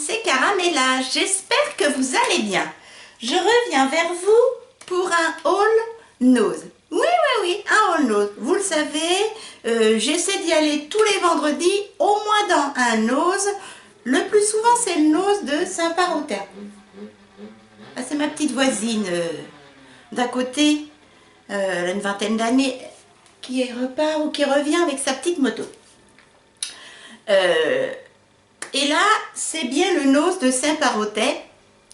c'est Caramella, j'espère que vous allez bien. Je reviens vers vous pour un haul nose. Oui, un haul nose. Vous le savez, j'essaie d'y aller tous les vendredis, au moins dans un nose. Le plus souvent, c'est le nose de Saint-Parotin. Ah, c'est ma petite voisine d'à côté, elle a une vingtaine d'années, qui repart ou qui revient avec sa petite moto. Et là, c'est bien le nose de Saint-Parotin,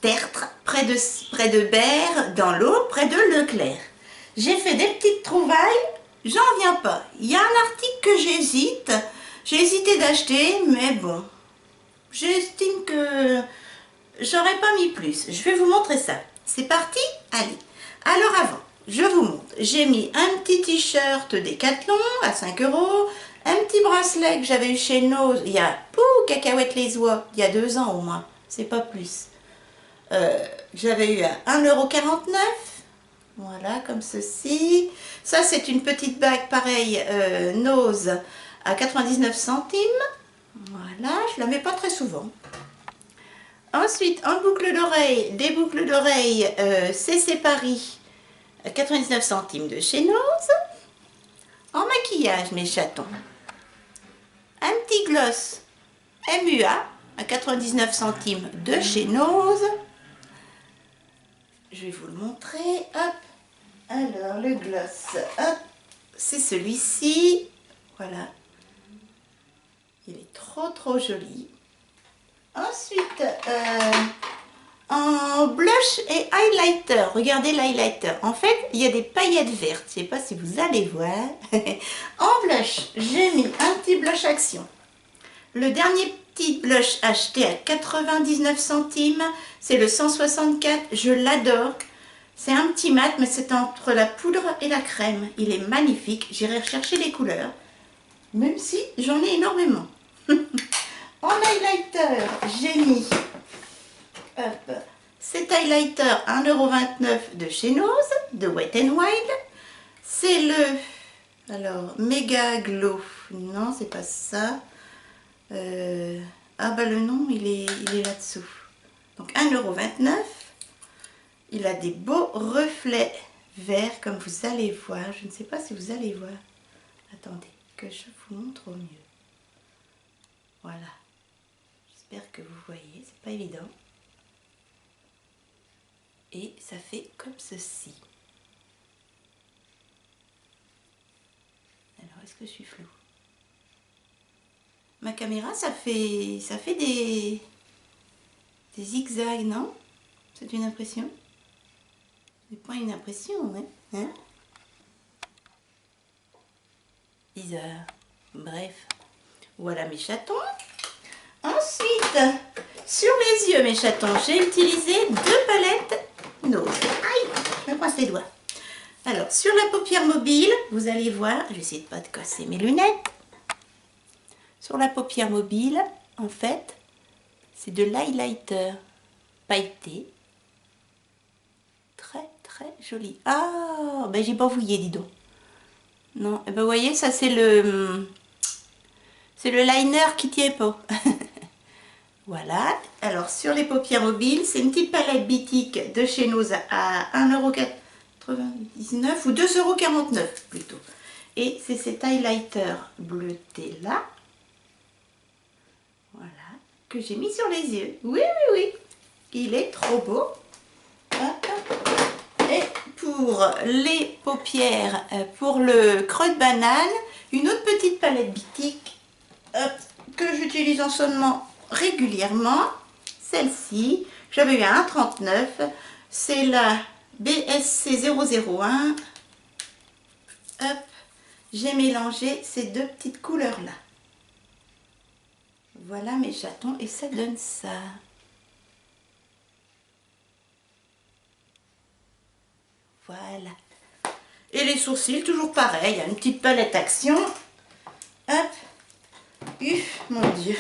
Tertre, près de Berre, dans l'Aube, près de Leclerc. J'ai fait des petites trouvailles, j'en viens pas. Il y a un article que j'hésite, j'ai hésité d'acheter, mais bon, j'estime que j'aurais pas mis plus. Je vais vous montrer ça. C'est parti? Allez. Alors avant, je vous montre. J'ai mis un petit t-shirt Decathlon à 5 €, un petit bracelet que j'avais eu chez Nose, il y a cacahuètes les oies, il y a 2 ans au moins, c'est pas plus. J'avais eu à 1,49 €. Voilà, comme ceci. Ça, c'est une petite bague, pareil, Nose, à 99 centimes. Voilà, je la mets pas très souvent. Ensuite, en boucle d'oreille, des boucles d'oreilles CC Paris, à 99 centimes de chez Nose. En maquillage, mes chatons, un petit gloss MUA à 99 centimes de chez Nose. Je vais vous le montrer. Hop. Alors, le gloss, hop, c'est celui-ci. Voilà. Il est trop joli. Ensuite, en blush et highlighter. Regardez l'highlighter. En fait, il y a des paillettes vertes. Je ne sais pas si vous allez voir. En blush, j'ai mis un petit blush Action. Le dernier petit blush acheté à 99 centimes, c'est le 164. Je l'adore. C'est un petit mat, mais c'est entre la poudre et la crème. Il est magnifique. J'irai rechercher les couleurs, même si j'en ai énormément. En highlighter, j'ai mis cet highlighter 1,29 € de chez Nose, de Wet n Wild. C'est le, alors, Méga Glow. Non, c'est pas ça. Ah bah le nom, il est là-dessous. Donc 1,29 €. Il a des beaux reflets verts, comme vous allez voir. Je ne sais pas si vous allez voir. Attendez, que je vous montre au mieux. Voilà. J'espère que vous voyez, c'est pas évident. Et ça fait comme ceci. Alors, est-ce que je suis floue? Ma caméra, ça fait des zigzags, non? C'est une impression? C'est pas une impression, hein? Bizarre. Bref. Voilà mes chatons. Ensuite, sur les yeux, mes chatons, j'ai utilisé 2 palettes Nose. Aïe, je me coince les doigts. Alors, sur la paupière mobile, vous allez voir, je vais essayer de ne pas de casser mes lunettes. Sur la paupière mobile, en fait, c'est de l'highlighter pailleté. Très joli. Ah, ben j'ai pas fouillé, dis donc. Non, ben vous voyez, ça c'est le liner qui tient pas. Voilà. Alors sur les paupières mobiles, c'est une petite palette Bitic de chez Nose à 1,99 € ou 2,49 € plutôt. Et c'est cet highlighter bleuté là. Voilà. Que j'ai mis sur les yeux. Oui. Il est trop beau. Hop. Et pour les paupières, pour le creux de banane, une autre petite palette Bitic que j'utilise en ce moment régulièrement. Celle-ci, j'avais eu à 1,39 €. C'est la BSC 001. Hop, j'ai mélangé ces 2 petites couleurs-là. Voilà mes chatons et ça donne ça. Voilà. Et les sourcils, toujours pareil, il y a une petite palette Action. Hop. Mon Dieu.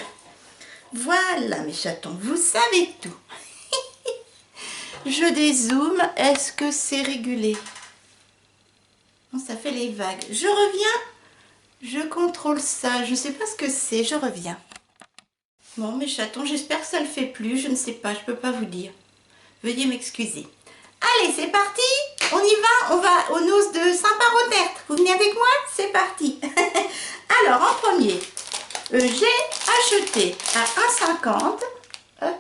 Voilà mes chatons, vous savez tout. Je dézoome, est-ce que c'est régulé? Non, ça fait les vagues. Je reviens, je contrôle ça, je ne sais pas ce que c'est, je reviens. Bon, mes chatons, j'espère que ça le fait plus. Je ne sais pas, je peux pas vous dire. Veuillez m'excuser. Allez, c'est parti. On y va. On va aux noces de Saint-Parot-Tertre. Vous venez avec moi? C'est parti. Alors, en premier, j'ai acheté à 1,50 €. Hop.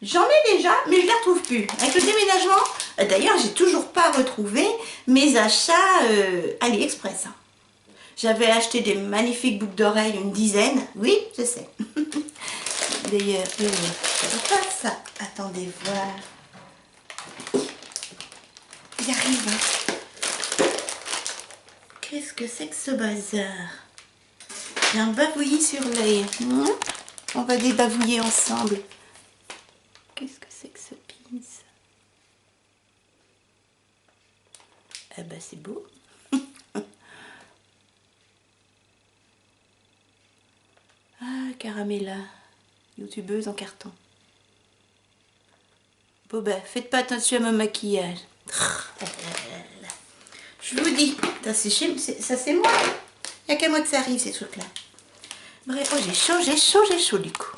J'en ai déjà, mais je ne les retrouve plus. Avec le déménagement, d'ailleurs, j'ai toujours pas retrouvé mes achats AliExpress. J'avais acheté des magnifiques boucles d'oreilles, une dizaine. Oui, je sais. D'ailleurs, je ne sais pas ça. Attendez voir. Il arrive. Qu'est-ce que c'est que ce bazar? J'ai un bavouillis sur l'œil. On va débavouiller ensemble. Qu'est-ce que c'est que ce pins? Ah bah c'est beau. Ah, Caramella, youtubeuse en carton. Bon bah, faites pas attention à mon maquillage. Je vous dis, ça c'est moi. Il n'y a qu'à moi que ça arrive ces trucs-là. Bref, oh, j'ai chaud du coup.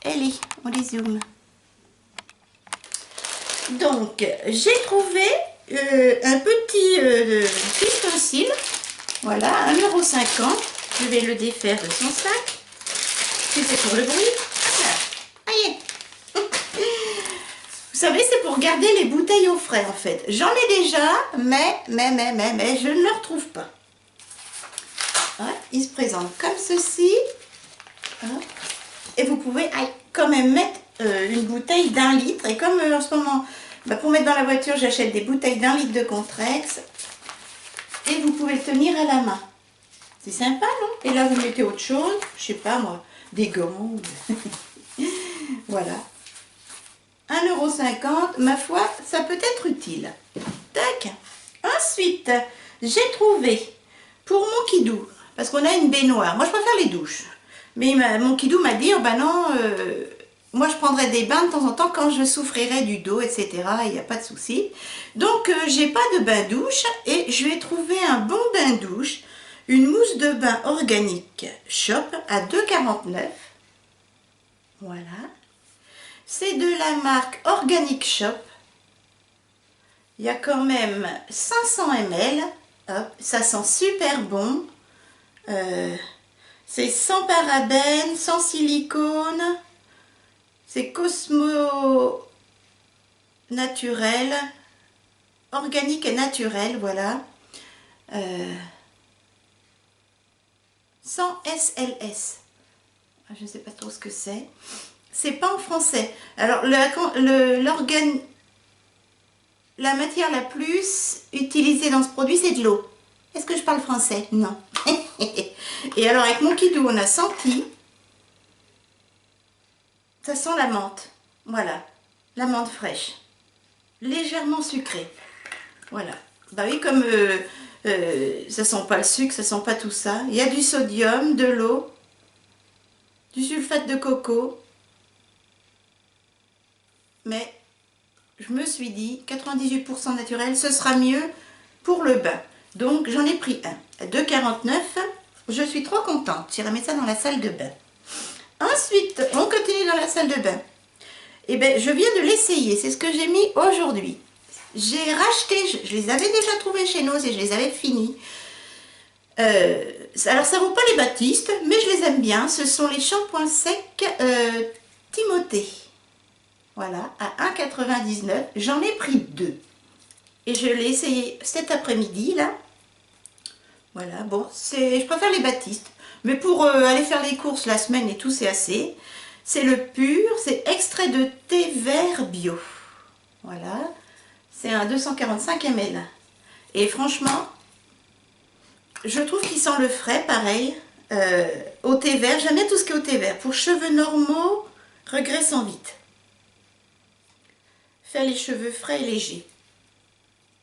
Allez, on les zoome. Donc, j'ai trouvé un petit ustensile. Voilà, 1,50 €. Je vais le défaire de son sac. C'est pour le bruit. Allez. Vous savez, c'est pour garder les bouteilles au frais en fait. J'en ai déjà, mais je ne le retrouve pas. Ouais, il se présente comme ceci. Et vous pouvez quand même mettre une bouteille d'1 litre. Et comme en ce moment, pour mettre dans la voiture, j'achète des bouteilles d'1 litre de Contrex. Et vous pouvez le tenir à la main. C'est sympa, non? Et là, vous mettez autre chose. Je sais pas moi, des gants. Voilà. 1,50 €, ma foi, ça peut être utile. Tac. Ensuite, j'ai trouvé pour mon kidou, parce qu'on a une baignoire. Moi, je préfère les douches. Mais mon kidou m'a dit, oh ben non, moi je prendrai des bains de temps en temps quand je souffrirai du dos, etc. Il n'y a pas de souci. Donc, j'ai pas de bain-douche et je vais trouver un bon bain-douche, une mousse de bain organique Shop à 2,49 €. Voilà. C'est de la marque Organic Shop. Il y a quand même 500 ml. Hop, ça sent super bon. C'est sans parabènes, sans silicone. C'est Cosmo naturel. Organique et naturel, voilà. Sans SLS. Je ne sais pas trop ce que c'est. C'est pas en français. Alors, la matière la plus utilisée dans ce produit, c'est de l'eau. Est-ce que je parle français? Non. Et alors, avec mon kidou, on a senti, ça sent la menthe. Voilà, la menthe fraîche. Légèrement sucrée. Voilà. Bah oui, comme ça sent pas le sucre, ça sent pas tout ça. Il y a du sodium, de l'eau, du sulfate de coco. Mais je me suis dit, 98% naturel, ce sera mieux pour le bain. Donc j'en ai pris un à 2,49 €. Je suis trop contente. J'irai mettre ça dans la salle de bain. Ensuite, on continue dans la salle de bain. Et bien, je viens de l'essayer. C'est ce que j'ai mis aujourd'hui. J'ai racheté, je les avais déjà trouvés chez nous et je les avais finis. Alors ça vaut pas les Baptistes, mais je les aime bien. Ce sont les shampoings secs Timothée. Voilà, à 1,99 €. J'en ai pris 2. Et je l'ai essayé cet après-midi, là. Voilà, bon, je préfère les Baptistes. Mais pour aller faire les courses la semaine et tout, c'est assez. C'est le pur, c'est extrait de thé vert bio. Voilà, c'est un 245 ml. Et franchement, je trouve qu'il sent le frais, pareil. Au thé vert, j'aime bien tout ce qui est au thé vert. Pour cheveux normaux, regressant vite. Faire les cheveux frais et légers.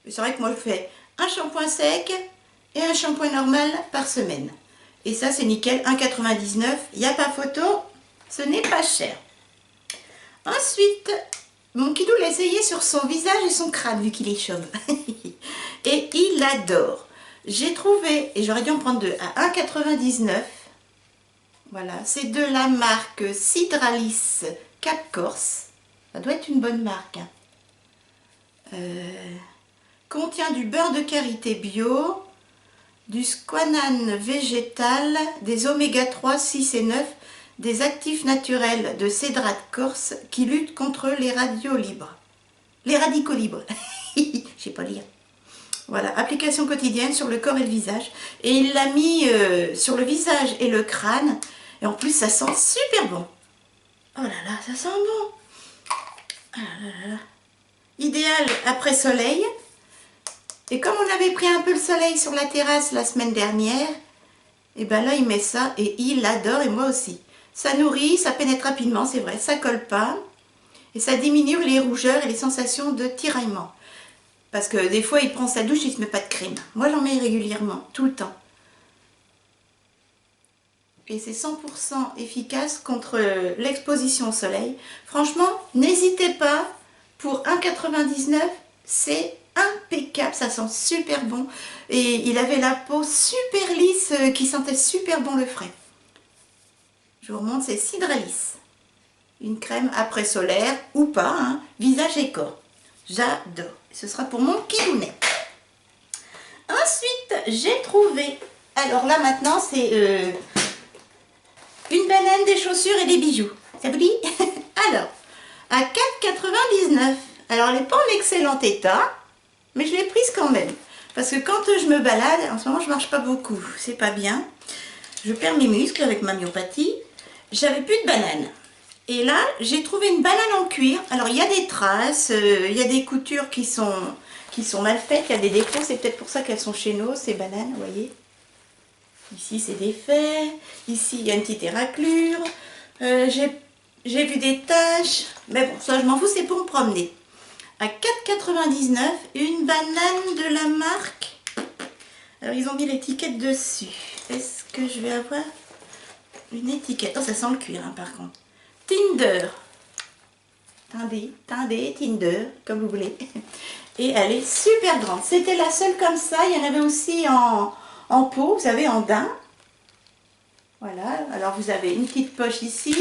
C'est vrai que moi je fais un shampoing sec et un shampoing normal par semaine. Et ça c'est nickel, 1,99 €. Il n'y a pas photo, ce n'est pas cher. Ensuite, mon kidou l'a essayé sur son visage et son crâne vu qu'il est chauve. Et il adore. J'ai trouvé, et j'aurais dû en prendre 2, à 1,99 €. Voilà, c'est de la marque Sydralis Cap Corse. Ça doit être une bonne marque. Hein. Contient du beurre de karité bio, du squanan végétal, des oméga 3, 6 et 9, des actifs naturels de cédrat de Corse qui luttent contre les radicaux libres. Les radicaux libres. Je sais pas lire. Voilà, application quotidienne sur le corps et le visage. Et il l'a mis sur le visage et le crâne. Et en plus, ça sent super bon. Oh là là, ça sent bon. Ah là là là. Idéal après soleil. Et comme on avait pris un peu le soleil sur la terrasse la semaine dernière, et ben là, il met ça et il adore et moi aussi. Ça nourrit, ça pénètre rapidement, c'est vrai, ça colle pas. Et ça diminue les rougeurs et les sensations de tiraillement. Parce que des fois, il prend sa douche, il ne se met pas de crème. Moi, j'en mets régulièrement, tout le temps. Et c'est 100% efficace contre l'exposition au soleil. Franchement, n'hésitez pas, pour 1,99 €, c'est impeccable, ça sent super bon. Et il avait la peau super lisse, qui sentait super bon le frais. Je vous remontre, c'est Sydralis. Une crème après solaire, ou pas, hein, visage et corps. J'adore. Ce sera pour mon kidounet. Ensuite, j'ai trouvé... Alors là, maintenant, c'est... une banane, des chaussures et des bijoux. Ça vous dit? Alors, à 4,99 €. Alors, elle n'est pas en excellent état, mais je l'ai prise quand même. Parce que quand je me balade, en ce moment, je ne marche pas beaucoup. C'est pas bien. Je perds mes muscles avec ma myopathie. J'avais plus de banane. Et là, j'ai trouvé une banane en cuir. Alors, il y a des traces, il y a des coutures qui sont mal faites, il y a des défauts. C'est peut-être pour ça qu'elles sont chez nous, ces bananes, vous voyez. Ici, c'est défait. Ici, il y a une petite éraclure. J'ai vu des taches. Mais bon, ça, je m'en fous, c'est pour me promener. À 4,99 €, une banane de la marque. Alors, ils ont mis l'étiquette dessus. Est-ce que je vais avoir une étiquette? Oh, ça sent le cuir, hein, par contre. Tinder. Tinder, comme vous voulez. Et elle est super grande. C'était la seule comme ça. Il y en avait aussi en peau, vous savez, en daim. Voilà. Alors, vous avez une petite poche ici.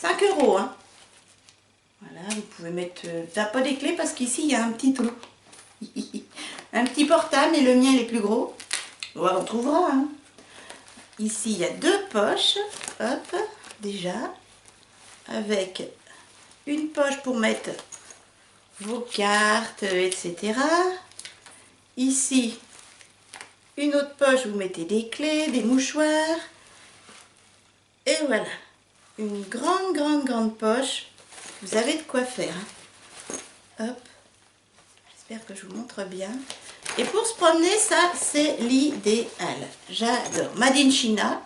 5 €, hein. Voilà, vous pouvez mettre... t'as pas des clés parce qu'ici, il y a un petit trou. Un petit portable, mais le mien, il est plus gros. Ouais, on trouvera, hein. Ici, il y a 2 poches. Hop, déjà. Avec une poche pour mettre vos cartes, etc. Ici, une autre poche, vous mettez des clés, des mouchoirs. Et voilà, une grande poche. Vous avez de quoi faire. Hein. Hop, j'espère que je vous montre bien. Et pour se promener, ça, c'est l'idéal. J'adore. Made in China.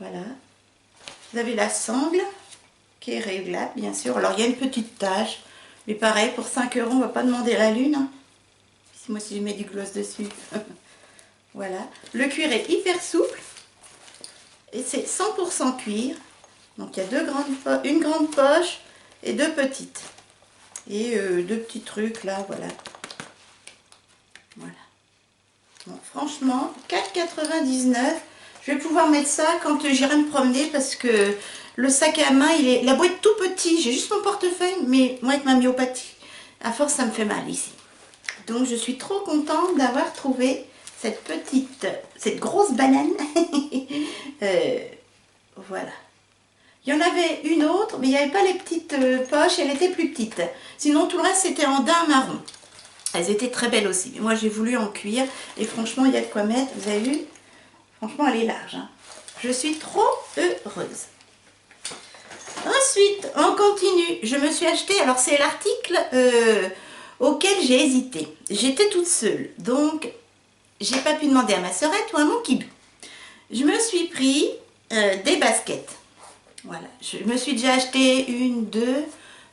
Voilà. Vous avez la sangle qui est réglable, bien sûr. Alors, il y a une petite tache. Mais pareil, pour 5 €, on ne va pas demander la lune. Hein. Moi, si je mets du gloss dessus. Voilà. Le cuir est hyper souple. Et c'est 100% cuir. Donc, il y a une grande poche et 2 petites. Et 2 petits trucs là, voilà. Voilà. Bon, franchement, 4,99 €. Je vais pouvoir mettre ça quand j'irai me promener parce que le sac à main, la boîte est tout petit. J'ai juste mon portefeuille, mais moi avec ma myopathie, à force ça me fait mal ici. Donc je suis trop contente d'avoir trouvé cette grosse banane. Voilà. Il y en avait une autre, mais il n'y avait pas les petites poches, elle était plus petite. Sinon tout le reste c'était en daim marron. Elles étaient très belles aussi. Mais moi j'ai voulu en cuir et franchement il y a de quoi mettre, vous avez vu? Franchement, elle est large. Hein. Je suis trop heureuse. Ensuite, on continue. Je me suis acheté, alors c'est l'article auquel j'ai hésité. J'étais toute seule, donc j'ai pas pu demander à ma sœurette ou à mon kidou. Je me suis pris des baskets. Voilà. Je me suis déjà acheté 1, 2,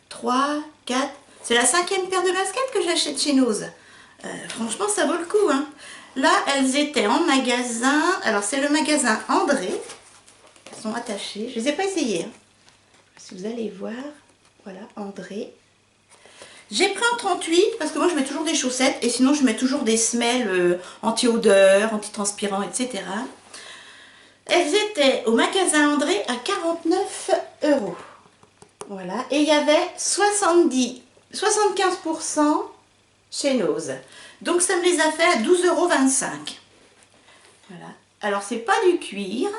3, 4. C'est la 5e paire de baskets que j'achète chez Nose. Franchement, ça vaut le coup. Hein. Là, elles étaient en magasin. Alors, c'est le magasin André. Elles sont attachées. Je ne les ai pas essayées. Hein. Si vous allez voir. Voilà, André. J'ai pris en 38 parce que moi, je mets toujours des chaussettes. Et sinon, je mets toujours des semelles anti-odeur, anti-transpirant, etc. Elles étaient au magasin André à 49 €. Voilà. Et il y avait 75% chez Nose. Donc ça me les a fait à 12,25 €. Voilà. Alors c'est pas du cuir.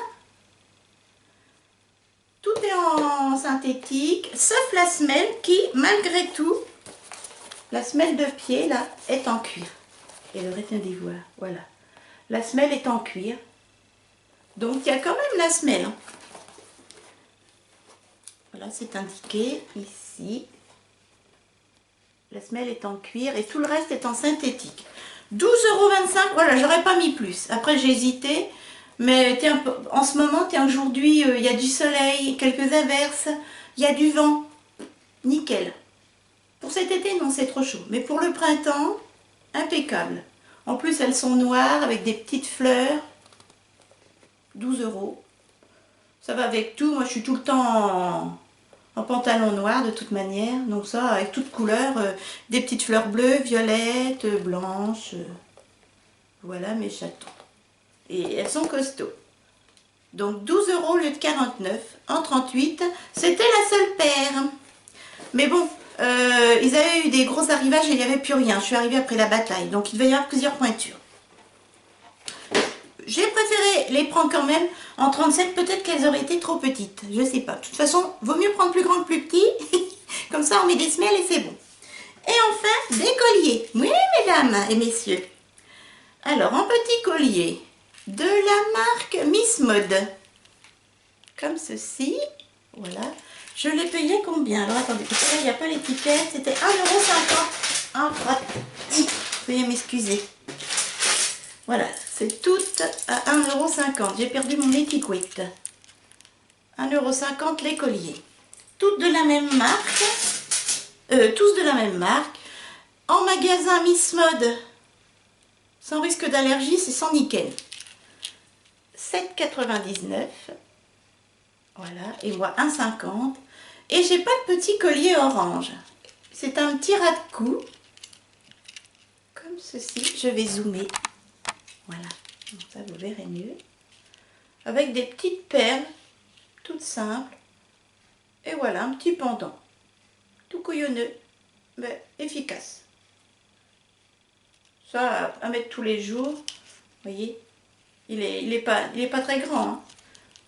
Tout est en synthétique, sauf la semelle qui, malgré tout, la semelle de pied là, est en cuir. Et le rétin d'ivoire, voilà. La semelle est en cuir. Donc il y a quand même la semelle. Voilà, c'est indiqué ici. La semelle est en cuir et tout le reste est en synthétique. 12,25 €, voilà, j'aurais pas mis plus. Après j'ai hésité, mais tiens, en ce moment, tiens, aujourd'hui, il y a du soleil, quelques averses, il y a du vent. Nickel. Pour cet été, non, c'est trop chaud. Mais pour le printemps, impeccable. En plus, elles sont noires avec des petites fleurs. 12 €. Ça va avec tout. Moi, je suis tout le temps en pantalon noir de toute manière. Donc ça, avec toutes couleurs. Des petites fleurs bleues, violettes, blanches. Voilà mes chatons. Et elles sont costauds. Donc 12 € au lieu de 49 en 38. C'était la seule paire. Mais bon, ils avaient eu des gros arrivages et il n'y avait plus rien. Je suis arrivée après la bataille. Donc il devait y avoir plusieurs pointures. J'ai préféré les prendre quand même en 37. Peut-être qu'elles auraient été trop petites. Je sais pas. De toute façon, vaut mieux prendre plus grand que plus petit. Comme ça, on met des semelles et c'est bon. Et enfin, des colliers. Oui, mesdames et messieurs. Alors, en petit collier de la marque Miss Mode. Comme ceci. Voilà. Je l'ai payé combien? Alors, attendez. Parce que là, il n'y a pas l'étiquette. C'était 1,50 €. En pratique. Veuillez m'excuser. Voilà. C'est tout à 1,50 €. J'ai perdu mon étiquette. 1,50 € les colliers. Toutes de la même marque. Tous de la même marque. En magasin Miss Mode. Sans risque d'allergie, c'est sans nickel. 7,99 €. Voilà. Et moi, 1,50 €. Et j'ai pas de petit collier orange. C'est un petit ras de cou. Comme ceci. Je vais zoomer. Voilà. Donc ça, vous verrez mieux. Avec des petites perles. Toutes simples. Et voilà, un petit pendant. Tout couillonneux. Mais efficace. Ça, à mettre tous les jours. Vous voyez. Il est pas très grand. Hein.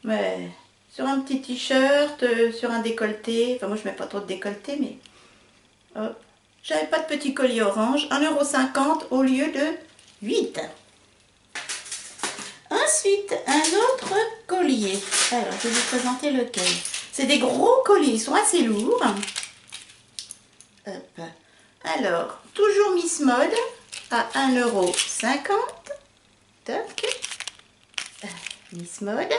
Mais sur un petit t-shirt, sur un décolleté. Enfin, moi, je mets pas trop de décolleté, mais... Hop. J'avais pas de petit collier orange. 1,50 € au lieu de 8. Ensuite, un autre collier. Alors, je vais vous présenter lequel. C'est des gros colliers. Ils sont assez lourds. Hop. Alors, toujours Miss Mode à 1,50 €. Toc. Miss Mode.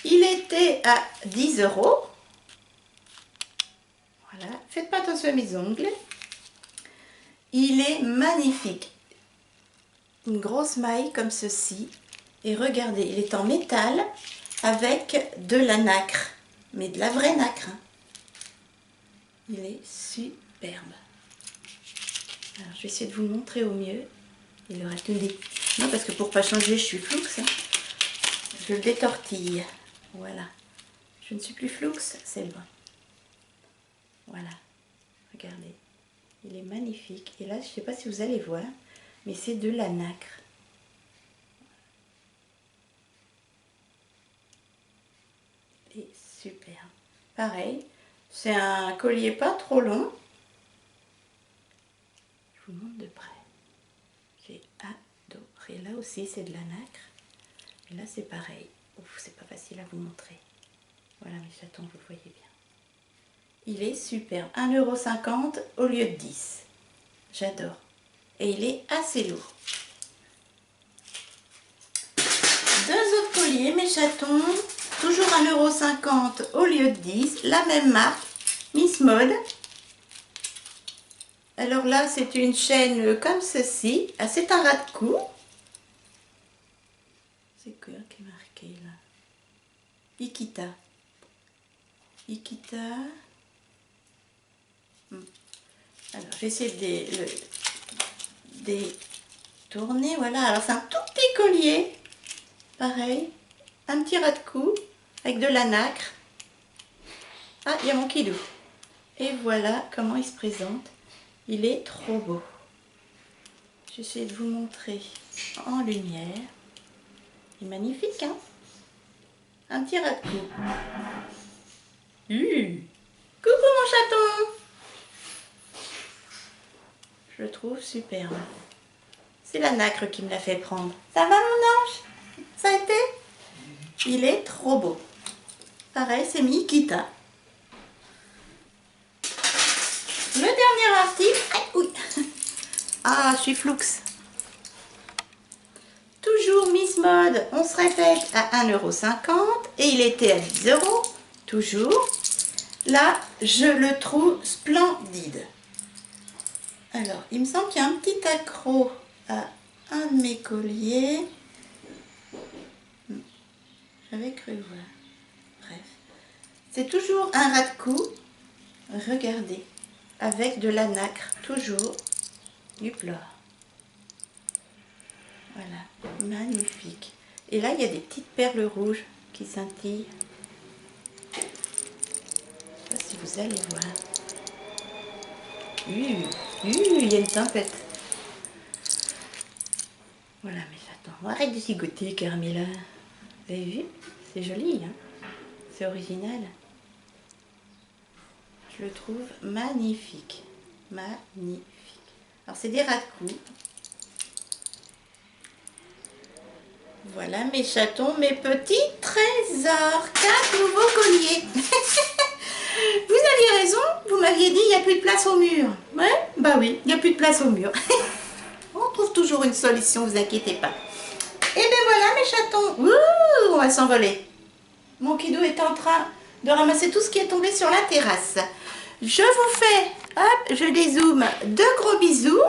Il était à 10 €. Voilà. Faites pas attention à mes ongles. Il est magnifique. Une grosse maille comme ceci. Et regardez, il est en métal avec de la nacre. Mais de la vraie nacre. Il est superbe. Alors, je vais essayer de vous le montrer au mieux. Il aura tout des... Non, parce que pour pas changer, je suis floux. Je le détortille. Voilà. Je ne suis plus floux, c'est bon. Voilà. Regardez. Il est magnifique. Et là, je ne sais pas si vous allez voir, mais c'est de la nacre. Il est super. Pareil. C'est un collier pas trop long. Je vous montre de près. J'ai adoré. Là aussi, c'est de la nacre. Et là, c'est pareil. Ouf, c'est pas facile à vous montrer. Voilà mes chatons, vous voyez bien. Il est super. 1,50 € au lieu de 10. J'adore. Et il est assez lourd. Deux autres colliers, mes chatons. Toujours 1,50 € au lieu de 10. La même marque. Miss Mode. Alors là, c'est une chaîne comme ceci. Ah, c'est un ras de cou. C'est quoi qui est marqué là? Ikita. Ikita. Alors, je vais essayer de détourner. Voilà, alors c'est un tout petit collier. Pareil. un petit ras de cou avec de la nacre. Ah, il y a mon kidou. Et voilà comment il se présente. Il est trop beau. J'essaie de vous montrer en lumière. Il est magnifique, hein? Un petit ras de cou. Coucou mon chaton! Je le trouve superbe. C'est la nacre qui me l'a fait prendre. Ça va mon ange? Ça a été? Il est trop beau. Pareil, c'est Mikita. Le dernier article. Aïe, oui. Ah, je suis floux. Toujours Miss Mode, on se répète, à 1,50 € et il était à 10 €. Toujours. Là, je le trouve splendide. Alors, il me semble qu'il y a un petit accroc à un de mes colliers. J'avais cru voir. Bref. C'est toujours un ras de cou. Regardez. Avec de la nacre. Toujours du plat. Voilà. Magnifique. Et là, il y a des petites perles rouges qui scintillent. Je ne sais pas si vous allez voir. Il y a une tempête. Voilà, mais j'attends. Arrête de zigoter, Carmela. Vous avez vu? C'est joli, hein? C'est original. Je le trouve magnifique. Magnifique. Alors, c'est des ras de cou. Voilà mes chatons, mes petits trésors. 4 nouveaux colliers. Vous aviez raison, vous m'aviez dit il n'y a plus de place au mur. Ouais, bah oui, il n'y a plus de place au mur. On trouve toujours une solution, vous inquiétez pas. Et bien voilà mes chatons. Ouh, on va s'envoler. Mon kidou est en train de ramasser tout ce qui est tombé sur la terrasse. Je vous fais, hop, je dézoome, de gros bisous.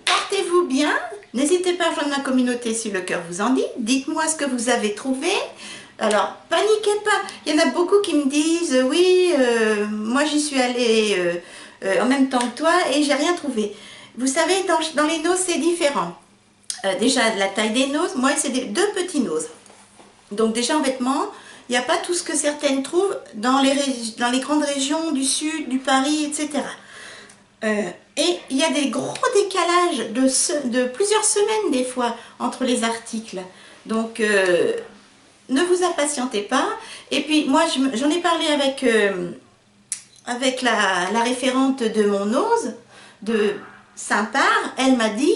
Portez-vous bien. N'hésitez pas à rejoindre ma communauté si le cœur vous en dit. Dites-moi ce que vous avez trouvé. Alors, paniquez pas. Il y en a beaucoup qui me disent, oui, moi j'y suis allée en même temps que toi et j'ai rien trouvé. Vous savez, dans les noses, c'est différent. Déjà, la taille des noses, moi c'est deux petits noses. Donc déjà en vêtements, il n'y a pas tout ce que certaines trouvent dans les grandes régions du sud, du Paris, etc. Et il y a des gros décalages de plusieurs semaines des fois entre les articles. Donc ne vous impatientez pas. Et puis moi j'en ai parlé avec la référente de mon nose, de Saint-Par. Elle m'a dit,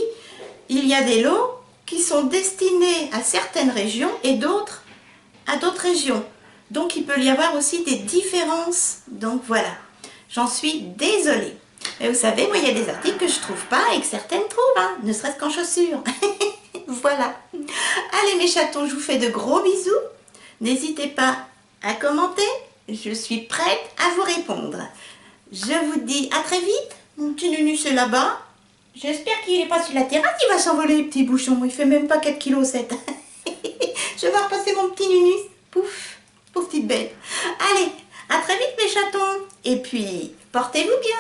il y a des lots qui sont destinés à certaines régions et d'autres à d'autres régions. Donc il peut y avoir aussi des différences. Donc voilà, j'en suis désolée. Mais vous savez, moi il y a des articles que je ne trouve pas et que certaines trouvent, hein, ne serait-ce qu'en chaussures. Voilà. Allez mes chatons, je vous fais de gros bisous. N'hésitez pas à commenter, je suis prête à vous répondre. Je vous dis à très vite. Mon petit nunus est là-bas. J'espère qu'il n'est pas sur la terrasse, il va s'envoler les petits bouchons. Il fait même pas 4,7 kg. Je vais repasser mon petit nunus. Pouf, pauvre petite bête. Allez, à très vite mes chatons. Et puis, portez-vous bien.